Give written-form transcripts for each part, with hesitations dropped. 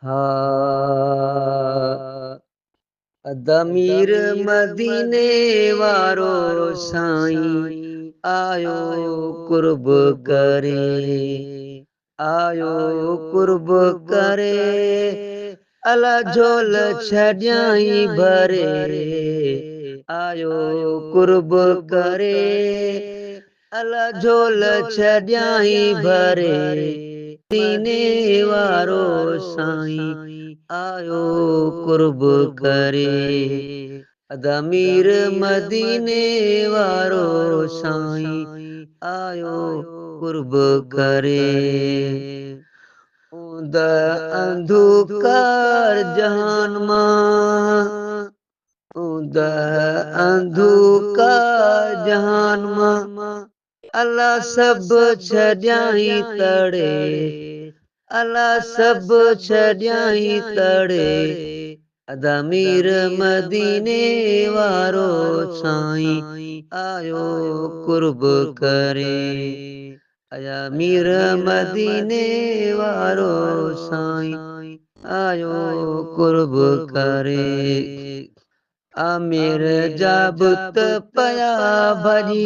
हा दमीर मदीने वारो साईं आयो कुर्ब करे आयो कुर्ब करे अला झोल छॾियाई भरे आयो कुर्ब करे अला झोल छॾियाई भरे दीने वारो साईं आयो कुर्ब करे दमीर मदीने वारो साईं आयो कुर्ब करे ऊंद अंधकार जहान मां ऊंद अंधकार जहान मां अल्लाह सब छॾियाई तड़े अल्लाह सब छॾियाई तड़े दमीर मदीने वारो साईं आयो कुर्ब करे अमीर मदीने वारो साईं आयो कुर्ब करे आमिर जाबुत पया भजी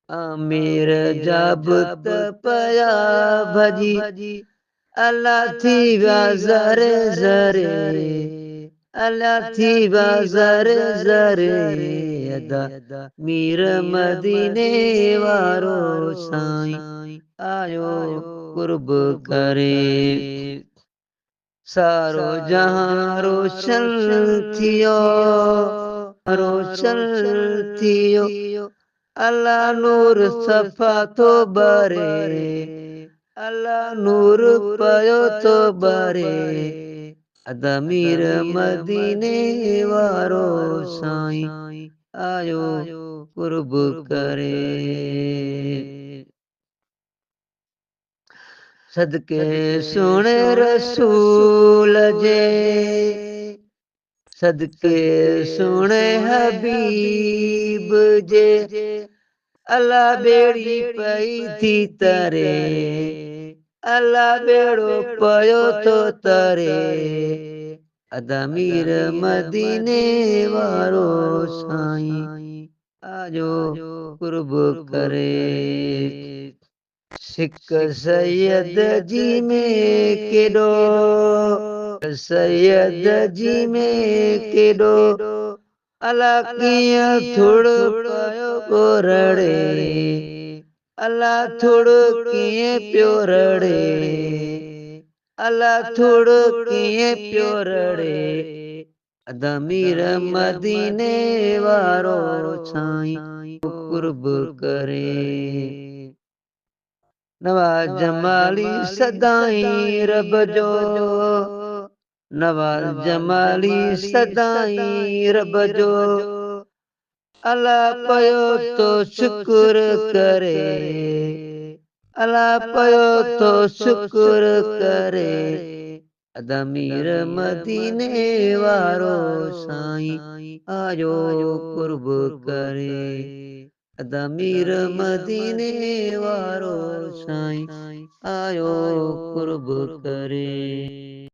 आमिर जाबुत पया भजी अल्लाह थी विया ज़रे ज़रे अल्लाह थी विया ज़रे ज़रे अदा मीर मदीने वारो साईं आयो कुर्ब करे सारो जहां रोशन थियो रोशन थियो अल्लाह नूर सफ़ा तो बरे अल्लाह नूर पयो तो बरे दमीर मदीने वारो साईं आयो कुर्ब करे सदके सुणे रसूल जे सदके सुणे हबीब जे अल्लाह बेड़ी पई थी तरे अल्लाह बेड़ो पयो तो तरे अदमीर मदीने वारो साईं आजो कुर्ब करे सिक सैयद जी में केॾो सैयद जी में केॾो अला कीअं थुड़ पयो को रड़े अला थुड़ कीअं पियो रड़े अला थुड़ कीअं पियो रड़े दमीर मदीने वारो साईं कुर्ब करे नवाज जमाली सदाई रब जो नवाज जमाली सदाई रब जो अल्लाह पयो तो शुक्र करे अल्लाह पयो तो शुक्र करे दमीर मदीने वारो साईं आयो कुर्ब करे दमीर मदीने वारो साईं आयो कुर्ब करे।